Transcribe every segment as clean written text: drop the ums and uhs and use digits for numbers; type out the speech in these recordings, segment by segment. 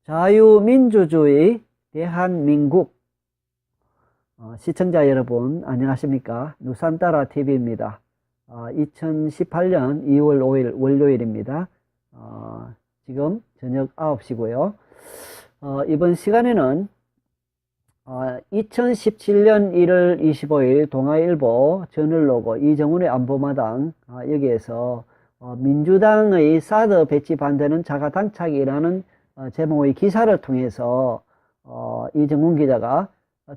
자유민주주의 대한민국. 시청자 여러분 안녕하십니까? 누산따라 TV입니다. 2018년 2월 5일 월요일입니다. 지금 저녁 9시고요. 이번 시간에는 2017년 1월 25일 동아일보 저널로고 이정훈의 안보마당, 여기에서 민주당의 사드 배치 반대는 자가당착이라는 제목의 기사를 통해서 이정훈 기자가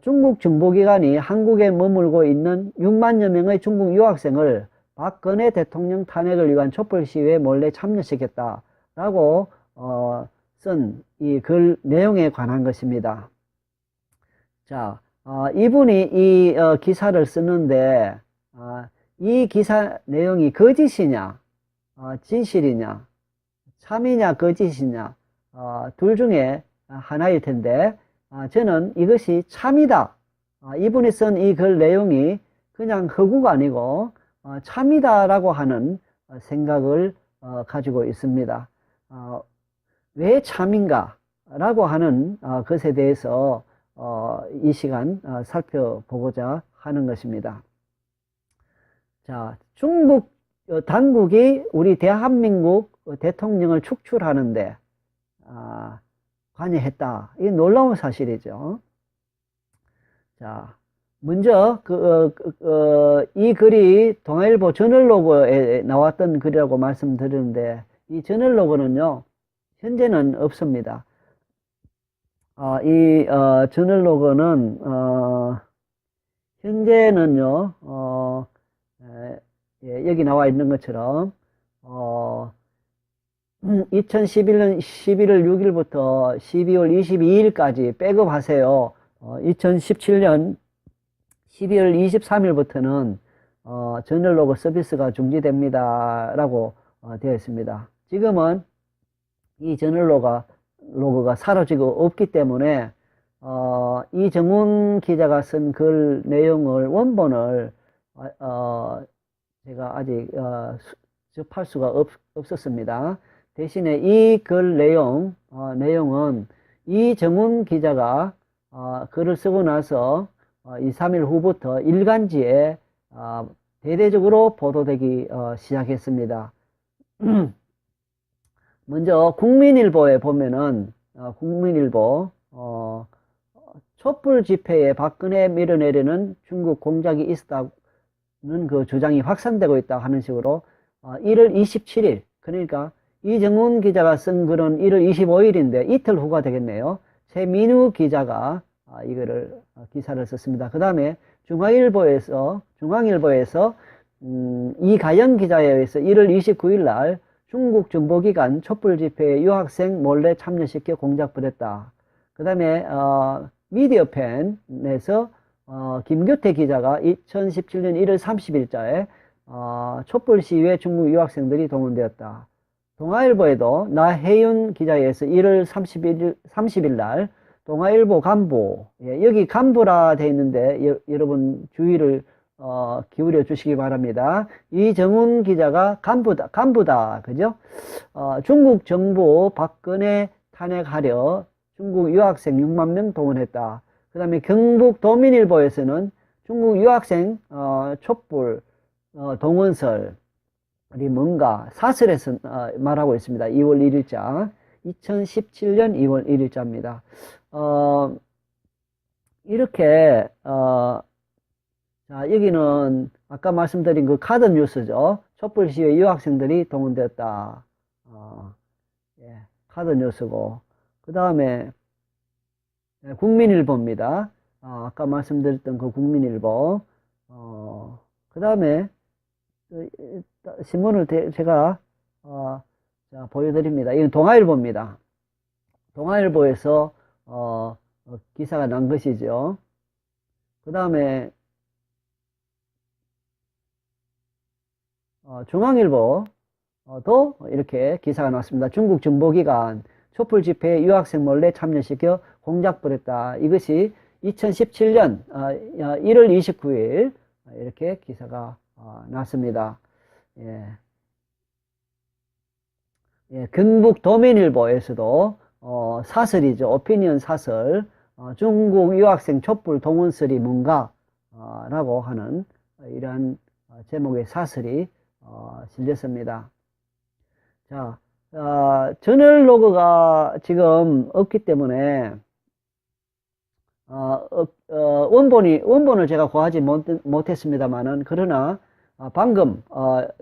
중국 정보기관이 한국에 머물고 있는 6만여 명의 중국 유학생을 박근혜 대통령 탄핵을 위한 촛불 시위에 몰래 참여시켰다라고 쓴 이 글 내용에 관한 것입니다. 자, 이분이 이 기사를 쓰는데 이 기사 내용이 거짓이냐, 진실이냐, 참이냐, 거짓이냐, 둘 중에 하나일 텐데, 저는 이것이 참이다. 이분이 쓴 이 글 내용이 그냥 허구가 아니고 참이다라고 하는 생각을 가지고 있습니다. 왜 참인가 라고 하는 것에 대해서 이 시간 살펴보고자 하는 것입니다. 자, 중국 당국이 우리 대한민국 대통령을 축출하는데 관여했다. 이 놀라운 사실이죠. 자, 먼저 이 글이 동아일보 저널로그에 나왔던 글이라고 말씀드렸는데, 이 저널로그는요 현재는 없습니다. 이 저널로그는 현재는요 여기 나와 있는 것처럼 2011년 11월 6일부터 12월 22일까지 백업하세요. 2017년 12월 23일부터는 저널로그 서비스가 중지됩니다 라고 되어 있습니다. 지금은 이 저널로그가 사라지고 없기 때문에 이정훈 기자가 쓴 글 내용을 원본을 제가 아직 접할 수가 없었습니다. 대신에 이 글 내용은 이정훈 기자가 글을 쓰고 나서 2, 3일 후부터 일간지에 대대적으로 보도되기 시작했습니다. 먼저 국민일보에 보면은 국민일보 촛불 집회에 박근혜 밀어내려는 중국 공작이 있었다는 그 주장이 확산되고 있다 하는 식으로 1월 27일, 그러니까 이정훈 기자가 쓴 글은 1월 25일인데 이틀 후가 되겠네요. 최민우 기자가 이거를 기사를 썼습니다. 그 다음에 중앙일보에서 이가영 기자에 의해서 1월 29일 날 중국 정보기관 촛불 집회에 유학생 몰래 참여시켜 공작 부렸다. 그 다음에 미디어팬에서 김규태 기자가 2017년 1월 30일자에 촛불 시위에 중국 유학생들이 동원되었다. 동아일보에도 나혜윤 기자에 의해서 1월 30일 날 동아일보 간부, 여기 간부라 되어 있는데 여러분 주의를 기울여 주시기 바랍니다. 이정훈 기자가 간부다, 그죠? 중국 정부 박근혜 탄핵하려 중국 유학생 6만 명 동원했다. 그 다음에 경북 도민일보에서는 중국 유학생 촛불 동원설이 뭔가 사설에서 말하고 있습니다. 2월 1일자 2017년 2월 1일자입니다. 이렇게 자, 여기는 아까 말씀드린 그 카드 뉴스죠. 촛불 시위에 유학생들이 동원되었다. 카드 뉴스고, 그 다음에 국민일보입니다. 아까 말씀드렸던 그 국민일보. 그 다음에 신문을 제가 자, 보여드립니다. 이건 동아일보입니다. 동아일보에서 기사가 난 것이죠. 그 다음에 중앙일보도 이렇게 기사가 나왔습니다. 중국 정보기관 촛불 집회에 유학생 몰래 참여시켜 공작 부렸다. 이것이 2017년 1월 29일 이렇게 기사가 났습니다. 경북 도민일보에서도 사설이죠. 오피니언 사설. 중국 유학생 촛불 동원설이 뭔가? 라고 하는 이러한 제목의 사설이 실렸습니다. 자, 저널 로그가 지금 없기 때문에 원본을 제가 구하지 못했습니다만은, 그러나 방금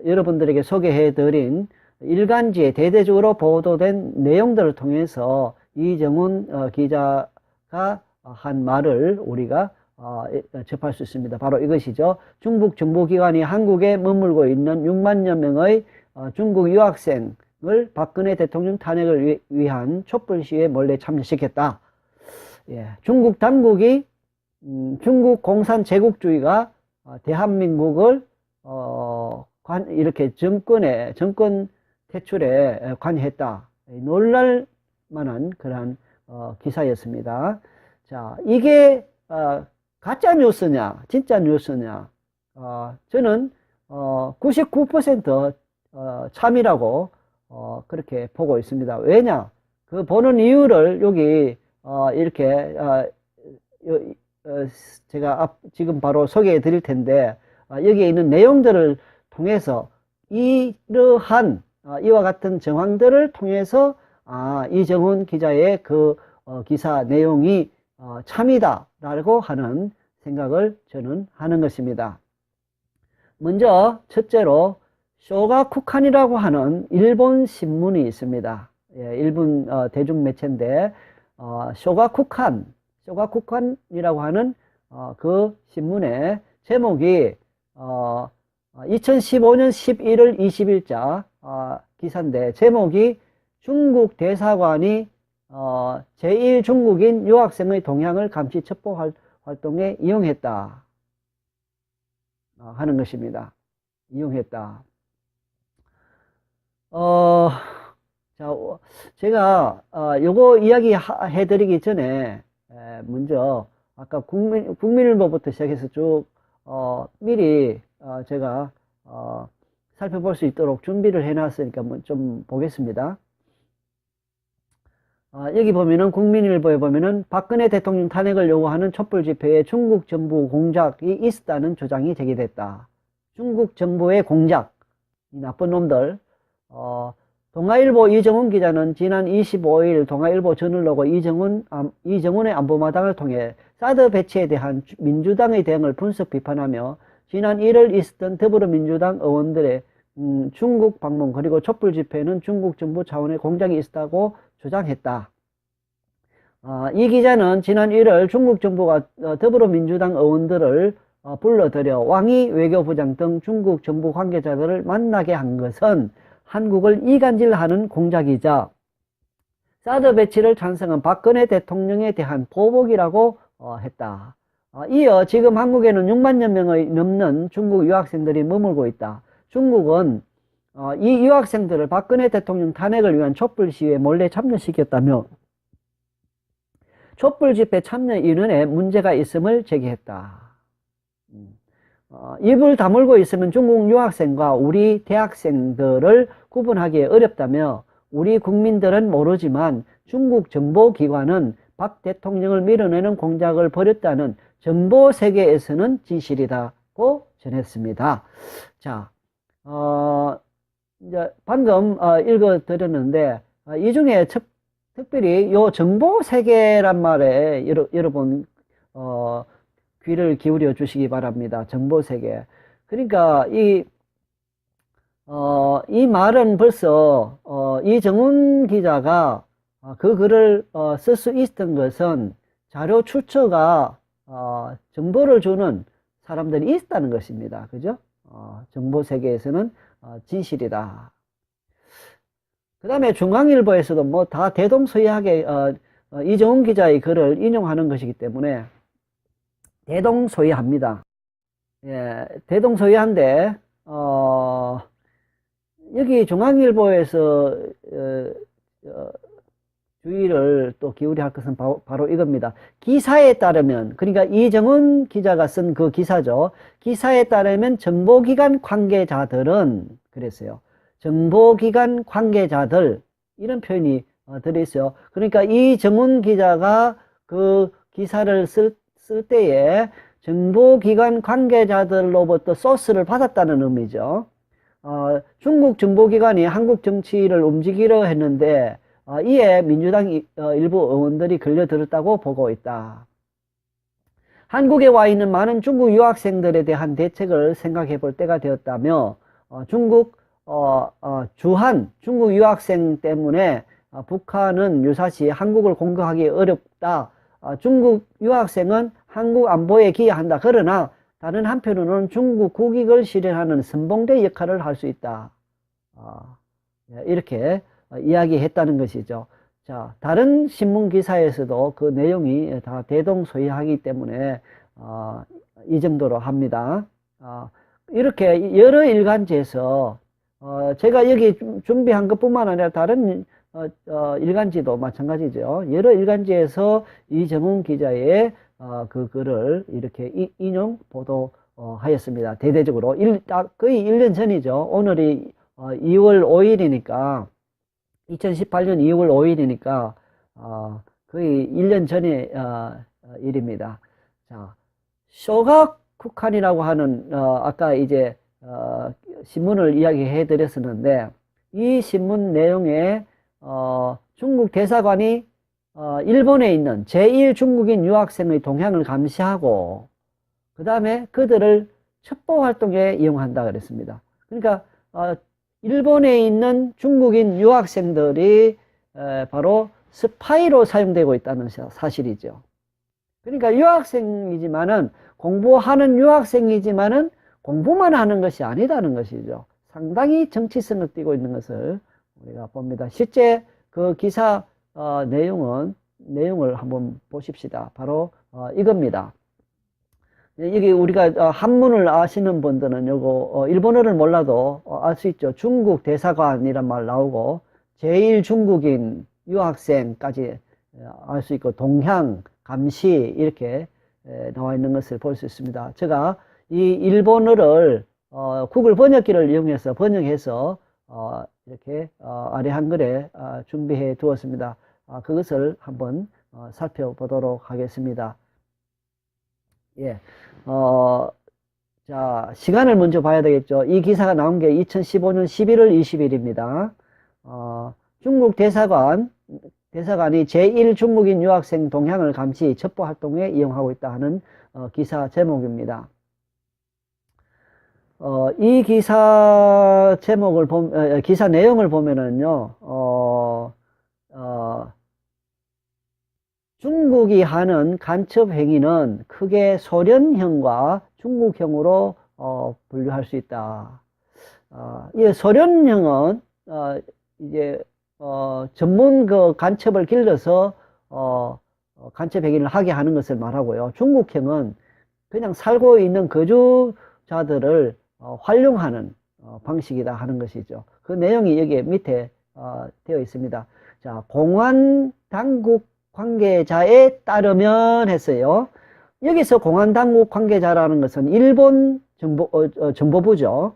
여러분들에게 소개해드린 일간지에 대대적으로 보도된 내용들을 통해서 이정훈 기자가 한 말을 우리가 접할 수 있습니다. 바로 이것이죠. 중국 정보기관이 한국에 머물고 있는 6만여 명의 중국 유학생을 박근혜 대통령 탄핵을 위한 촛불 시위에 몰래 참여시켰다. 예, 중국 당국이 중국 공산 제국주의가 대한민국을 이렇게 정권 퇴출에 관여했다. 놀랄 만한 그러한 기사였습니다. 자, 이게 가짜 뉴스냐, 진짜 뉴스냐? 저는 99% 참이라고 그렇게 보고 있습니다. 왜냐? 그 보는 이유를 여기 이렇게 제가 지금 바로 소개해 드릴 텐데, 여기에 있는 내용들을 통해서 이러한 이와 같은 정황들을 통해서 이정훈 기자의 그 기사 내용이 참이다 라고 하는 생각을 저는 하는 것입니다. 먼저 첫째로 쇼가쿠칸이라고 하는 일본 신문이 있습니다. 예, 일본 대중매체인데 쇼가쿠칸이라고 하는 그 신문의 제목이 2015년 11월 20일자 기사인데, 제목이 중국 대사관이 제1중국인 유학생의 동향을 감시 첩보 활동에 이용했다 하는 것입니다. 이용했다. 자, 제가 요거 이야기 해드리기 전에 먼저 아까 국민일보부터 시작해서 쭉 미리 제가 살펴볼 수 있도록 준비를 해놨으니까 좀 보겠습니다. 여기 보면은 국민일보에 보면은 박근혜 대통령 탄핵을 요구하는 촛불 집회에 중국 정부 공작이 있었다는 주장이 제기됐다. 중국 정부의 공작, 이 나쁜 놈들. 동아일보 이정훈 기자는 지난 25일 동아일보 저널로그 이정훈의 안보마당을 통해 사드 배치에 대한 민주당의 대응을 분석 비판하며 지난 1월 있었던 더불어민주당 의원들의 중국 방문 그리고 촛불 집회에는 중국 정부 차원의 공작이 있었다고 주장했다. 이 기자는 지난 1월 중국 정부가 더불어민주당 의원들을 불러들여 왕이 외교부장 등 중국 정부 관계자들을 만나게 한 것은 한국을 이간질하는 공작이자 사드 배치를 찬성한 박근혜 대통령에 대한 보복이라고 했다. 이어 지금 한국에는 6만여 명의 넘는 중국 유학생들이 머물고 있다. 중국은 이 유학생들을 박근혜 대통령 탄핵을 위한 촛불 시위에 몰래 참여시켰다며 촛불 집회 참여 인원에 문제가 있음을 제기했다. 입을 다물고 있으면 중국 유학생과 우리 대학생들을 구분하기 어렵다며 우리 국민들은 모르지만 중국 정보기관은 박 대통령을 밀어내는 공작을 벌였다는 정보 세계에서는 진실이라고 전했습니다. 자, 이제 방금 읽어 드렸는데 이 중에 특별히 요 정보 세계란 말에 여러분 귀를 기울여 주시기 바랍니다. 정보 세계. 그러니까 이 말은 벌써 이정훈 기자가 그 글을 쓸 수 있었던 것은 자료 출처가 정보를 주는 사람들이 있다는 것입니다. 그죠? 정보 세계에서는 진실이다. 그 다음에 중앙일보에서도 뭐 다 대동소이하게 이정훈 기자의 글을 인용하는 것이기 때문에 대동소이합니다. 예, 대동소이한데 여기 중앙일보에서 주의를 또 기울여야 할 것은 바로 이겁니다. 기사에 따르면, 그러니까 이정훈 기자가 쓴 그 기사죠. 기사에 따르면 정보기관 관계자들은 그랬어요. 정보기관 관계자들, 이런 표현이 들어있어요. 그러니까 이정훈 기자가 그 기사를 쓸 때에 정보기관 관계자들로부터 소스를 받았다는 의미죠. 중국 정보기관이 한국 정치를 움직이려 했는데 이에 민주당 일부 의원들이 걸려들었다고 보고 있다. 한국에 와 있는 많은 중국 유학생들에 대한 대책을 생각해 볼 때가 되었다며 중국 주한 중국 유학생 때문에 북한은 유사시 한국을 공격하기 어렵다. 중국 유학생은 한국 안보에 기여한다. 그러나 다른 한편으로는 중국 국익을 실현하는 선봉대 역할을 할 수 있다. 이렇게 이야기했다는 것이죠. 자, 다른 신문 기사에서도 그 내용이 다 대동소이하기 때문에 이 정도로 합니다. 이렇게 여러 일간지에서 제가 여기 준비한 것뿐만 아니라 다른 일간지도 마찬가지죠. 여러 일간지에서 이정훈 기자의 그 글을 이렇게 인용 보도하였습니다. 대대적으로 거의 1년 전이죠. 오늘이 2월 5일이니까 2018년 2월 5일이니까 거의 1년 전의 일입니다. 자, 쇼가쿠칸이라고 하는 아까 이제 신문을 이야기해 드렸었는데 이 신문 내용에 중국 대사관이 일본에 있는 제1 중국인 유학생의 동향을 감시하고 그 다음에 그들을 첩보 활동에 이용한다 그랬습니다. 그러니까 일본에 있는 중국인 유학생들이 바로 스파이로 사용되고 있다는 사실이죠. 그러니까 유학생이지만은 공부하는 유학생이지만은 공부만 하는 것이 아니다는 것이죠. 상당히 정치성을 띠고 있는 것을 우리가 봅니다. 실제 그 기사 내용을 한번 보십시다. 바로 이겁니다. 여기 우리가 한문을 아시는 분들은 요거 일본어를 몰라도 알 수 있죠. 중국 대사관이란 말 나오고 제1 중국인 유학생까지 알 수 있고 동향, 감시 이렇게 나와 있는 것을 볼 수 있습니다. 제가 이 일본어를 구글 번역기를 이용해서 번역해서 이렇게 아래 한글에 준비해 두었습니다. 그것을 한번 살펴보도록 하겠습니다. 예, 자, 시간을 먼저 봐야 되겠죠. 이 기사가 나온 게 2015년 11월 20일입니다. 중국 대사관이 제1 중국인 유학생 동향을 감시 첩보 활동에 이용하고 있다 하는 기사 제목입니다. 이 기사 제목을 기사 내용을 보면은요, 중국이 하는 간첩 행위는 크게 소련형과 중국형으로 분류할 수 있다. 이 소련형은 이제 전문 그 간첩을 길러서 간첩 행위를 하게 하는 것을 말하고요. 중국형은 그냥 살고 있는 거주자들을 활용하는 방식이다 하는 것이죠. 그 내용이 여기 밑에 되어 있습니다. 자, 공안 당국 관계자에 따르면 했어요. 여기서 공안 당국 관계자라는 것은 일본 정보부죠.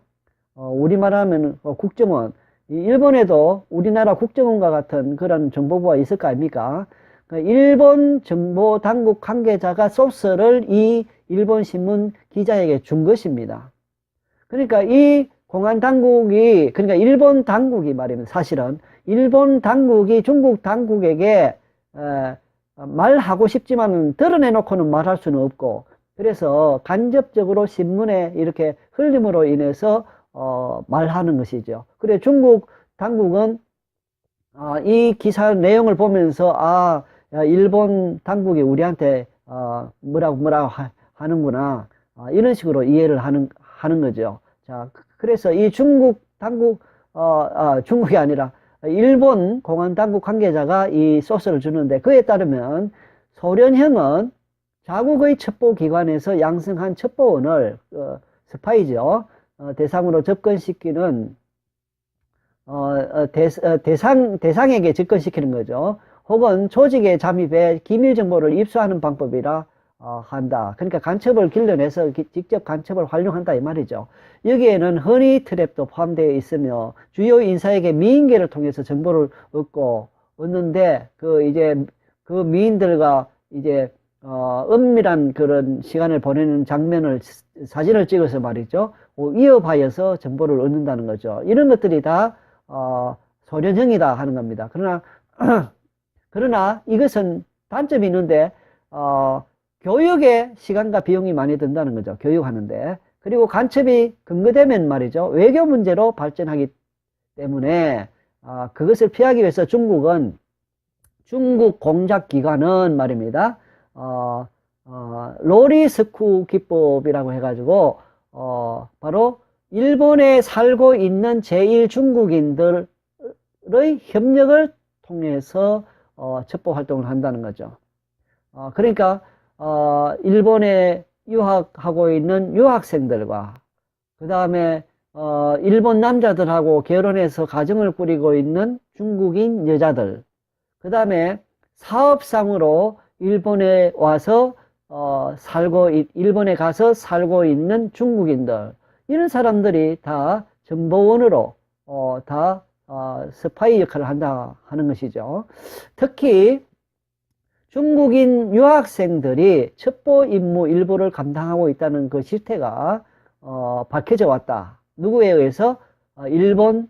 우리말 하면 국정원. 일본에도 우리나라 국정원과 같은 그런 정보부가 있을 거 아닙니까? 일본 정보 당국 관계자가 소스를 이 일본 신문 기자에게 준 것입니다. 그러니까 이 공안 당국이, 그러니까 일본 당국이 말입니다. 사실은 일본 당국이 중국 당국에게 말하고 싶지만 드러내놓고는 말할 수는 없고, 그래서 간접적으로 신문에 이렇게 흘림으로 인해서 말하는 것이죠. 그래 중국 당국은 이 기사 내용을 보면서 일본 당국이 우리한테 뭐라고 하는구나, 이런 식으로 이해를 하는 거죠. 자, 그래서 이 중국 당국 중국이 아니라 일본 공안 당국 관계자가 이 소스를 주는데, 그에 따르면 소련형은 자국의 첩보기관에서 양성한 첩보원을 스파이죠, 대상으로 접근시키는 대상에게 접근시키는 거죠. 혹은 조직에 잠입해 기밀 정보를 입수하는 방법이라 한다. 그러니까 간첩을 길러내서 직접 간첩을 활용한다 이 말이죠. 여기에는 허니 트랩도 포함되어 있으며 주요 인사에게 미인계를 통해서 정보를 얻고 얻는데, 그 미인들과 이제, 은밀한 그런 시간을 보내는 장면을, 사진을 찍어서 말이죠. 위협하여서 정보를 얻는다는 거죠. 이런 것들이 다, 소련형이다 하는 겁니다. 그러나 이것은 단점이 있는데, 교육에 시간과 비용이 많이 든다는 거죠. 교육하는데. 그리고 간첩이 근거되면 말이죠. 외교 문제로 발전하기 때문에, 그것을 피하기 위해서 중국 공작기관은 말입니다. 로리스쿠 기법이라고 해가지고, 바로 일본에 살고 있는 제1중국인들의 협력을 통해서, 첩보 활동을 한다는 거죠. 그러니까, 일본에 유학하고 있는 유학생들과, 그 다음에, 일본 남자들하고 결혼해서 가정을 꾸리고 있는 중국인 여자들, 그 다음에 사업상으로 일본에 와서, 일본에 가서 살고 있는 중국인들, 이런 사람들이 다 정보원으로, 스파이 역할을 한다 하는 것이죠. 특히, 중국인 유학생들이 첩보 임무 일부를 감당하고 있다는 그 실태가 밝혀져 왔다. 누구에 의해서? 일본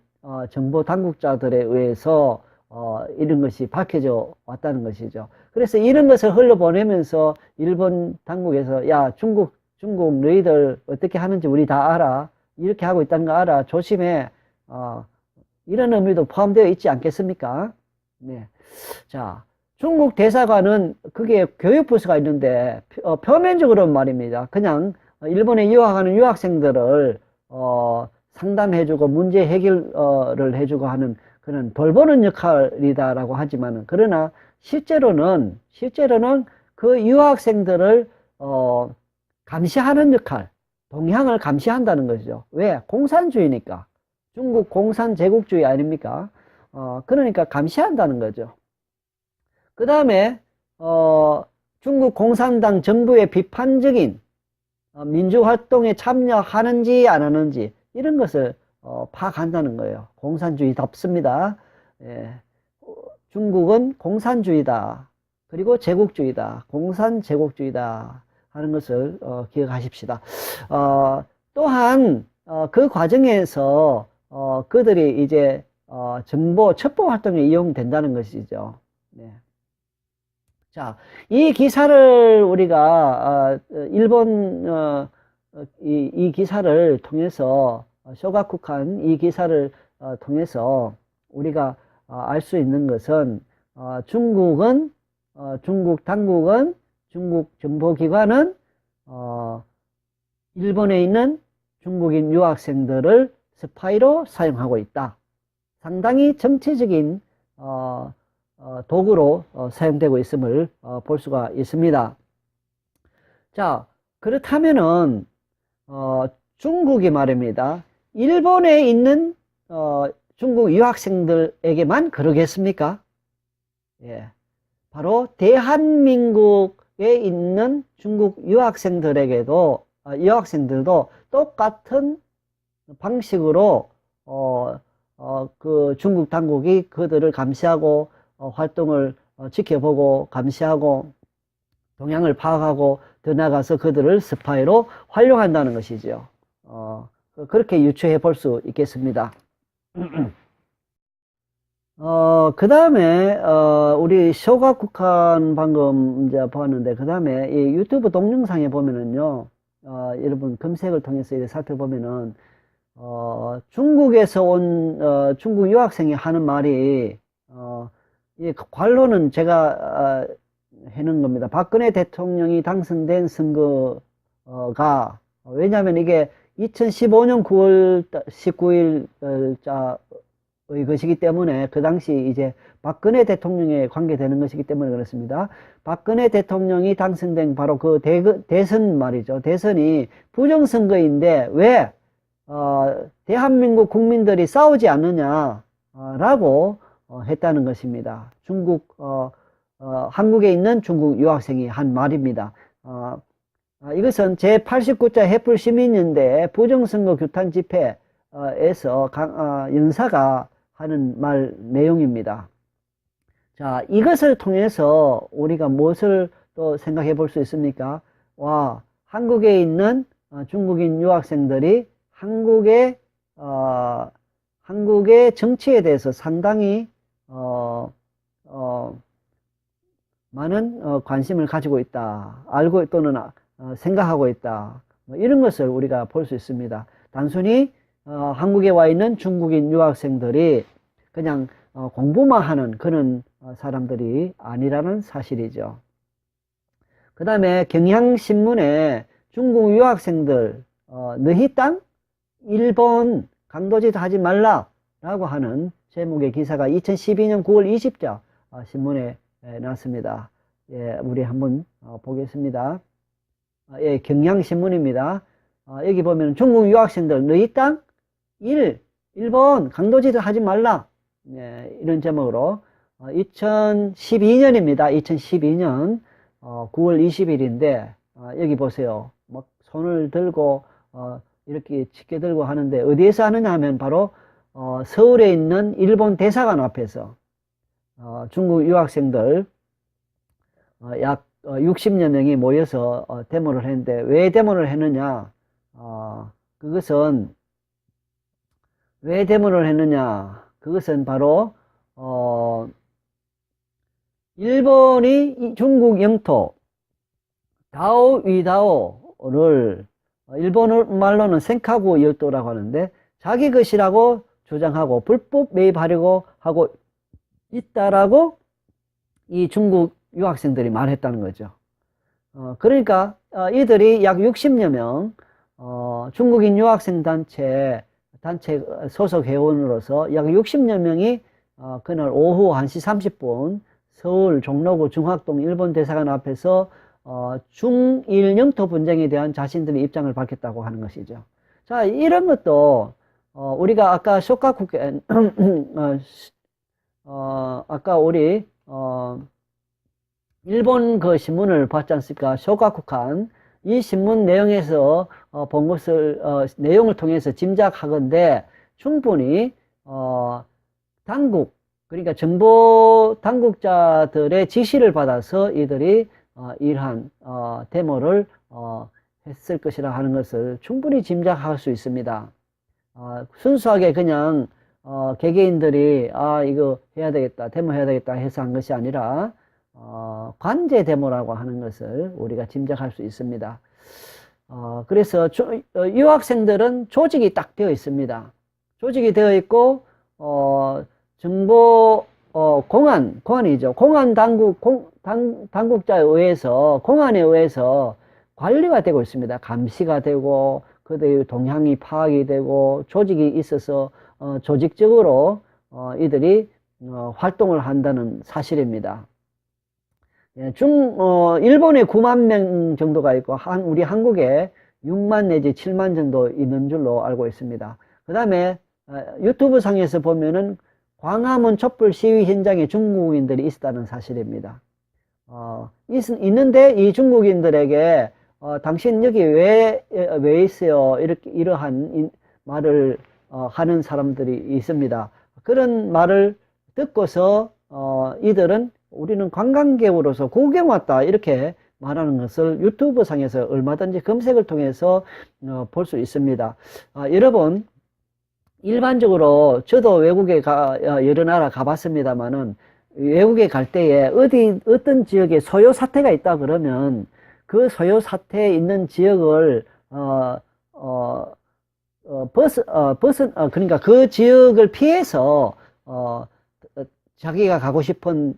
정보 당국자들에 의해서 이런 것이 밝혀져 왔다는 것이죠. 그래서 이런 것을 흘러보내면서 일본 당국에서 야, 중국 너희들 어떻게 하는지 우리 다 알아. 이렇게 하고 있다는 거 알아. 조심해. 이런 의미도 포함되어 있지 않겠습니까? 네. 자. 중국 대사관은 그게 교육부서가 있는데 표면적으로는 말입니다. 그냥 일본에 유학하는 유학생들을 상담해주고 문제 해결을 해주고 하는 그런 돌보는 역할이다라고 하지만은, 그러나 실제로는 그 유학생들을 감시하는 역할, 동향을 감시한다는 거죠. 왜? 공산주의니까. 중국 공산 제국주의 아닙니까? 그러니까 감시한다는 거죠. 그 다음에 중국 공산당 정부의 비판적인 민주활동에 참여하는지 안 하는지 이런 것을 파악한다는 거예요. 공산주의답습니다. 예. 중국은 공산주의다. 그리고 제국주의다. 공산제국주의다 하는 것을 기억하십시다. 또한 그 과정에서 그들이 이제 정보 첩보 활동에 이용된다는 것이죠. 네. 자, 이 기사를 우리가 일본 이 기사를 통해서 쇼가쿠칸 이 기사를 통해서 우리가 알 수 있는 것은 중국 당국은 중국 정보기관은 일본에 있는 중국인 유학생들을 스파이로 사용하고 있다. 상당히 정치적인 도구로 사용되고 있음을 볼 수가 있습니다. 자, 그렇다면은 중국이 말입니다. 일본에 있는 중국 유학생들에게만 그러겠습니까? 예, 바로 대한민국에 있는 중국 유학생들에게도 유학생들도 똑같은 방식으로 그 중국 당국이 그들을 감시하고 활동을 지켜보고 감시하고 동향을 파악하고 더 나아가서 그들을 스파이로 활용한다는 것이죠. 그렇게 유추해 볼 수 있겠습니다. 그 다음에 우리 쇼가쿠칸 방금 이제 보았는데, 그 다음에 이 유튜브 동영상에 보면은요, 여러분 검색을 통해서 이렇게 살펴보면은 중국에서 온 중국 유학생이 하는 말이 이 관로는 제가 해놓은 겁니다. 박근혜 대통령이 당선된 선거가, 왜냐하면 이게 2015년 9월 19일자의 것이기 때문에, 그 당시 이제 박근혜 대통령에 관계되는 것이기 때문에 그렇습니다. 박근혜 대통령이 당선된 바로 그 대선 말이죠. 대선이 부정선거인데 왜 대한민국 국민들이 싸우지 않느냐라고 했다는 것입니다. 한국에 있는 중국 유학생이 한 말입니다. 이것은 제89차 해풀 시민연대 부정선거 규탄 집회에서 연사가 하는 말 내용입니다. 자, 이것을 통해서 우리가 무엇을 또 생각해 볼 수 있습니까? 와, 한국에 있는 중국인 유학생들이 한국의 정치에 대해서 상당히 많은 관심을 가지고 있다. 알고 또는 생각하고 있다. 뭐 이런 것을 우리가 볼 수 있습니다. 단순히 한국에 와 있는 중국인 유학생들이 그냥 공부만 하는 그런 사람들이 아니라는 사실이죠. 그 다음에 경향신문에 중국 유학생들 너희 땅 일본 강도짓 하지 말라 라고 하는 제목의 기사가 2012년 9월 20자 신문에 났습니다. 예, 우리 한번 보겠습니다. 예, 경향신문입니다. 여기 보면 중국 유학생들 너희 땅 일본 강도짓 하지 말라. 예, 이런 제목으로 2012년입니다. 2012년 9월 20일인데 여기 보세요. 막 손을 들고 이렇게 짙게 들고 하는데 어디에서 하느냐 하면 바로 서울에 있는 일본 대사관 앞에서 중국 유학생들 약 60여 명이 모여서 데모를 했는데 왜 데모를 했느냐? 그것은 왜 데모를 했느냐? 그것은 바로 일본이 중국 영토 다오 위다오를 일본 말로는 생카구 열도라고 하는데 자기 것이라고 주장하고 불법 매입하려고 하고 있다라고 이 중국 유학생들이 말했다는 거죠. 그러니까 이들이 약 60여 명 중국인 유학생 단체 소속 회원으로서 약 60여 명이 그날 오후 1시 30분 서울 종로구 중학동 일본 대사관 앞에서 중일 영토 분쟁에 대한 자신들의 입장을 밝혔다고 하는 것이죠. 자, 이런 것도 우리가 아까 쇼카쿠ken 아까 우리 일본 그 신문을 봤지 않습니까? 쇼카쿠kan 이 신문 내용에서 본 것을 내용을 통해서 짐작하건대 충분히 당국 그러니까 정보 당국자들의 지시를 받아서 이들이 이러한 데모를 했을 것이라 하는 것을 충분히 짐작할 수 있습니다. 순수하게 그냥 개개인들이 이거 해야 되겠다, 데모 해야 되겠다 해서 한 것이 아니라 관제 데모라고 하는 것을 우리가 짐작할 수 있습니다. 그래서 유학생들은 조직이 딱 되어 있습니다. 조직이 되어 있고 정보 공안이죠. 공안 당국자에 의해서 공안에 의해서 관리가 되고 있습니다. 감시가 되고 그들의 동향이 파악이 되고 조직이 있어서 조직적으로 이들이 활동을 한다는 사실입니다. 예, 일본에 9만 명 정도가 있고 우리 한국에 6만 내지 7만 정도 있는 줄로 알고 있습니다. 그 다음에 유튜브 상에서 보면은 광화문 촛불 시위 현장에 중국인들이 있었다는 사실입니다. 있는데 이 중국인들에게 당신 여기 왜 있어요? 이러한 말을 하는 사람들이 있습니다. 그런 말을 듣고서 이들은 우리는 관광객으로서 구경 왔다 이렇게 말하는 것을 유튜브 상에서 얼마든지 검색을 통해서 볼 수 있습니다. 여러분 일반적으로 저도 외국에 여러 나라 가봤습니다만은 외국에 갈 때에 어떤 지역에 소요 사태가 있다 그러면 그 소요 사태에 있는 지역을 그러니까 그 지역을 피해서 자기가 가고 싶은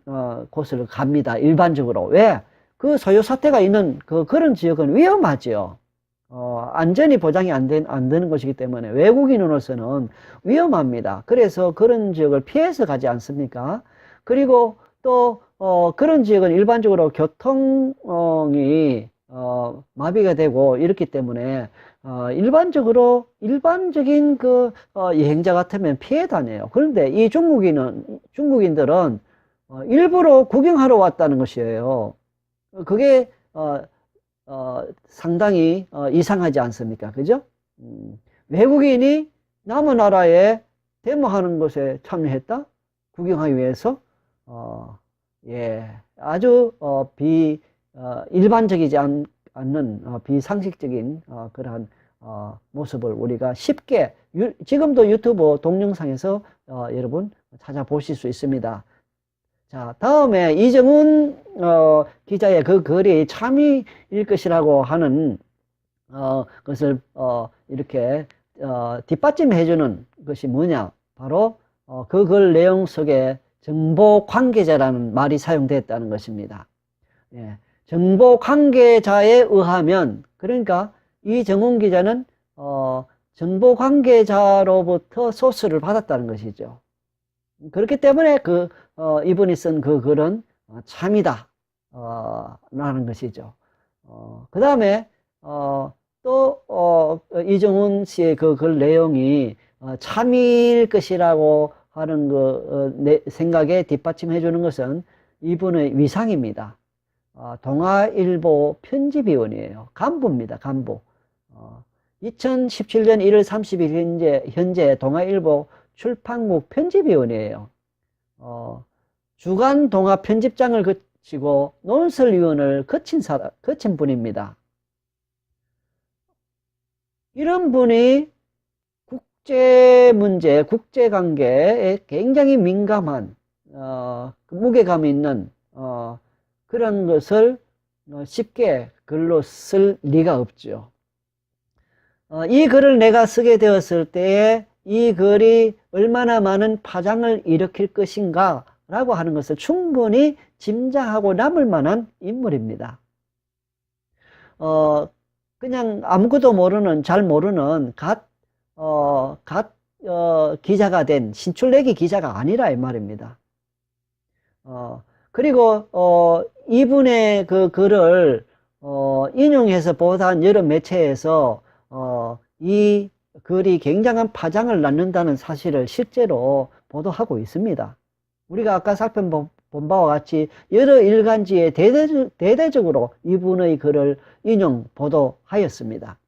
곳을 갑니다. 일반적으로. 왜? 그 소요 사태가 있는 그런 지역은 위험하죠. 안전이 보장이 안 되는 것이기 때문에 외국인으로서는 위험합니다. 그래서 그런 지역을 피해서 가지 않습니까? 그리고 또 그런 지역은 일반적으로 교통이 마비가 되고 이렇기 때문에 일반적인 그 여행자 같으면 피해 다녀요. 그런데 이 중국인들은 일부러 구경하러 왔다는 것이에요. 그게 상당히 이상하지 않습니까? 그죠? 외국인이 남의 나라에 데모하는 것에 참여했다? 구경하기 위해서 예, 아주 일반적이지 않는 비상식적인 그러한 모습을 우리가 쉽게 지금도 유튜브 동영상에서 여러분 찾아보실 수 있습니다. 자, 다음에 이정훈 기자의 그 글이 참이일 것이라고 하는 것을 이렇게 뒷받침해주는 것이 뭐냐? 바로 그 글 내용 속에 정보 관계자라는 말이 사용됐다는 것입니다. 예, 정보 관계자에 의하면, 그러니까 이정훈 기자는 정보 관계자로부터 소스를 받았다는 것이죠. 그렇기 때문에 이분이 쓴 그 글은 참이다 라는 것이죠. 그 다음에 또 이정훈 씨의 그 글 내용이 참일 것이라고 하는 내 생각에 뒷받침해 주는 것은 이분의 위상입니다. 동아일보 편집위원이에요. 간부입니다. 간부. 2017년 1월 30일 현재 동아일보 출판국 편집위원이에요. 주간 동아 편집장을 거치고 논설위원을 거친 분입니다. 이런 분이 국제 문제, 국제 관계에 굉장히 민감한 무게감 있는 그런 것을 쉽게 글로 쓸 리가 없죠. 이 글을 내가 쓰게 되었을 때에 이 글이 얼마나 많은 파장을 일으킬 것인가 라고 하는 것을 충분히 짐작하고 남을 만한 인물입니다. 그냥 아무것도 모르는, 잘 모르는 기자가 된 신출내기 기자가 아니라 이 말입니다. 그리고 이분의 그 글을 인용해서 보도한 여러 매체에서 이 글이 굉장한 파장을 낳는다는 사실을 실제로 보도하고 있습니다. 우리가 아까 살펴본 바와 같이 여러 일간지에 대대적으로 이분의 글을 인용, 보도하였습니다.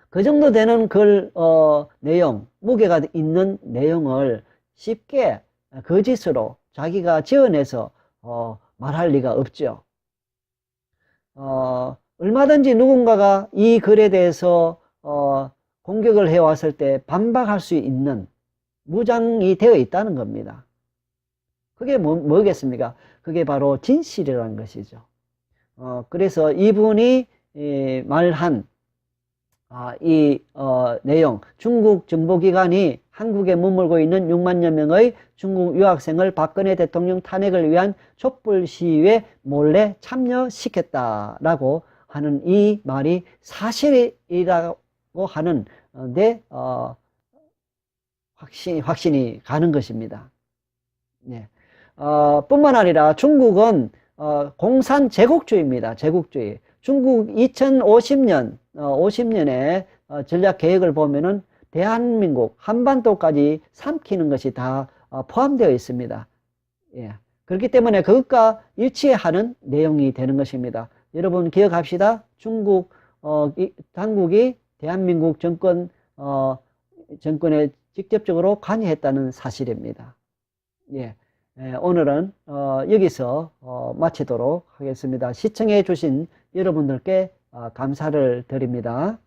그 정도 되는 글 내용, 무게가 있는 내용을 쉽게 거짓으로 자기가 지어내서 말할 리가 없죠. 얼마든지 누군가가 이 글에 대해서 공격을 해왔을 때 반박할 수 있는 무장이 되어 있다는 겁니다. 그게 뭐겠습니까? 그게 바로 진실이라는 것이죠. 그래서 이분이 말한 내용, 중국 정보기관이 한국에 머물고 있는 6만여 명의 중국 유학생을 박근혜 대통령 탄핵을 위한 촛불 시위에 몰래 참여시켰다라고 하는 이 말이 사실이라고 하는 데 확신이 가는 것입니다. 네. 뿐만 아니라 중국은 공산 제국주의입니다. 제국주의. 중국 2050년에 전략 계획을 보면은 대한민국 한반도까지 삼키는 것이 다 포함되어 있습니다. 예. 그렇기 때문에 그것과 일치하는 내용이 되는 것입니다. 여러분 기억합시다. 중국 당국이 대한민국 정권에 직접적으로 관여했다는 사실입니다. 예. 오늘은 여기서 마치도록 하겠습니다. 시청해 주신 여러분들께 감사를 드립니다.